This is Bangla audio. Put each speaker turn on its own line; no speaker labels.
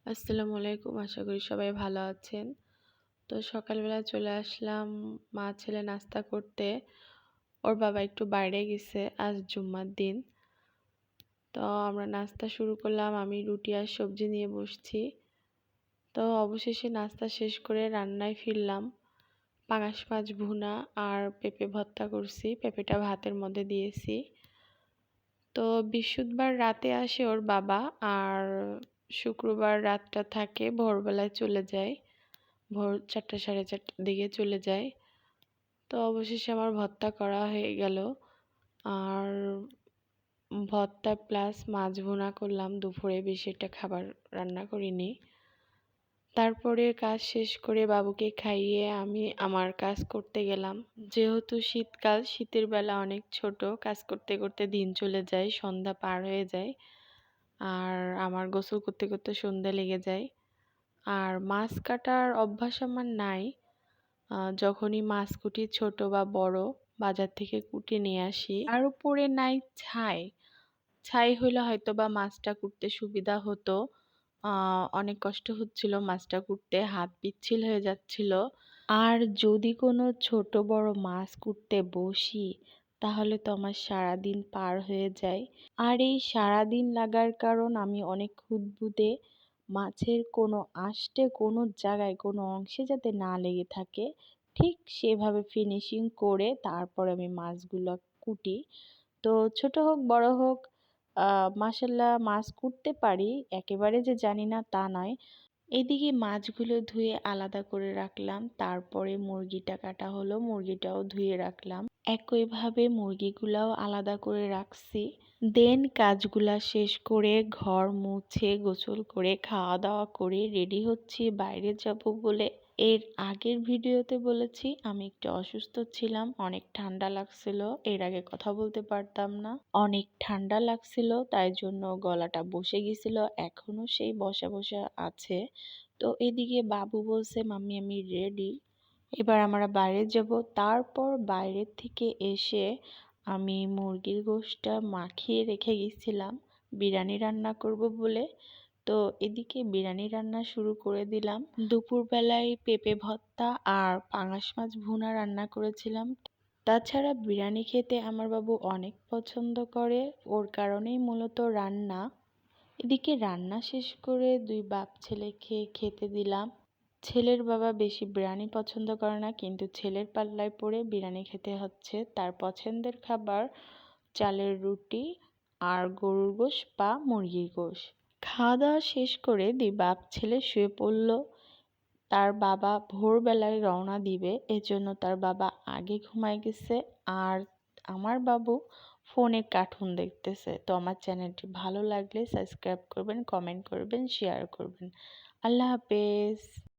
আসসালামু আলাইকুম। আশা করি সবাই ভালো আছেন। তো সকালবেলা চলে আসলাম মা ছেলে নাস্তা করতে। ওর বাবা একটু বাইরে গেছে, আজ জুম্মার দিন। তো আমরা নাস্তা শুরু করলাম। আমি রুটি আর সবজি নিয়ে বসছি। তো অবশেষে নাস্তা শেষ করে রান্নায় ফিরলাম। পাঙাশ মাছ ভুনা আর পেঁপে ভর্তা করছি। পেঁপেটা ভাতের মধ্যে দিয়েছি। তো বৃহস্পতিবার রাতে আসে ওর বাবা, আর শুক্রবার রাতটা থাকে, ভোরবেলায় চলে যায়। ভোর ৪টা ৪:৩০ দিকে চলে যায়। তো অবশেষে আমার ভর্তা করা হয়ে গেল। আর ভর্তা প্লাস মাছ ভুনা করলাম দুপুরে, বেশি একটা খাবার রান্না করিনি। তারপরে কাজ শেষ করে বাবুকে খাইয়ে আমি আমার কাজ করতে গেলাম। যেহেতু শীতকাল, শীতের বেলা অনেক ছোট, কাজ করতে করতে দিন চলে যায়, সন্ধ্যা পার হয়ে যায়। আর আমার গোসল করতে করতে সন্ধ্যা লেগে যায়। আর মাছ কাটার অভ্যাস আমার নাই। যখনই মাছ কুটি, ছোট বা বড়, বাজার থেকে কুটে নিয়ে আসি। আর উপরে নাই ছাই। ছাই হইলে হয়তোবা মাছটা কুটতে সুবিধা হতো। অনেক কষ্ট হচ্ছিল মাছটা কুটতে, হাত পিচ্ছিল হয়ে যাচ্ছিল। আর যদি কোনো ছোট বড় মাছ কুটতে বসি, তাহলে তো আমার সারাদিন পার হয়ে যায়। আর এই সারাদিন লাগার কারণ আমি অনেক খুঁতখুঁতে। মাছের কোনো আঁশটে কোনো জায়গায় কোনো অংশে যাতে না লেগে থাকে, ঠিক সেভাবে ফিনিশিং করে তারপর আমি মাছগুলো কুটি। তো ছোট হোক বড় হোক, মাশাল্লাহ মাছ কুটতে পারি, একেবারে যে জানি না তা নয়। এদিকে মাছগুলো ধুয়ে আলাদা করে রাখলাম, তারপরে মুরগিটা কাটা হলো, মুরগিটাও ধুয়ে রাখলাম। একইভাবে মুরগিগুলাও আলাদা করে রাখছি। দেন কাজগুলা শেষ করে ঘর মুছে গোসল করে খাওয়া দাওয়া করে রেডি হচ্ছি বাইরে যাব বলে। এর আগের ভিডিওতে বলেছি আমি একটু অসুস্থ ছিলাম, অনেক ঠান্ডা লাগছিল, এর আগে কথা বলতে পারতাম না। অনেক ঠান্ডা লাগছিল, তাই জন্য গলাটা বসে গেছিল, এখনো সেই বসা বসা আছে। তো এদিকে বাবু বলছে মাম্মি আমি রেডি, এবার আমরা বাইরে যাব। তারপর বাইরের থেকে এসে আমি মুরগির গোশটা মাখিয়ে রেখে গেছিলাম বিরিয়ানি রান্না করব বলে। তো এদিকে বিরিয়ানি রান্না শুরু করে দিলাম। দুপুরবেলায় পেঁপে ভর্তা আর পাঙাশ মাছ ভুনা রান্না করেছিলাম। তাছাড়া বিরিয়ানি খেতে আমার বাবু অনেক পছন্দ করে, ওর কারণেই মূলত রান্না। এদিকে রান্না শেষ করে দুই বাপ ছেলেকে খেতে দিলাম। ছেলের বাবা বেশি বিরিয়ানি পছন্দ করে না, কিন্তু ছেলের পাল্লায় পড়ে বিরিয়ানি খেতে হচ্ছে। তার পছন্দের খাবার চালের রুটি আর গরুর গোশ বা মুরগির গোশ। খাওয়া দাওয়া শেষ করে দুই বাপ ছেলে শুয়ে পড়ল। তার বাবা ভোরবেলায় রওনা দিবে, এজন্য তার বাবা আগে ঘুমায় গেছে। আর আমার বাবু ফোনে কার্টুন দেখতেছে। তো আমার চ্যানেলটি ভালো লাগলে সাবস্ক্রাইব করবেন, কমেন্ট করবেন, শেয়ার করবেন। আল্লাহ হাফেজ।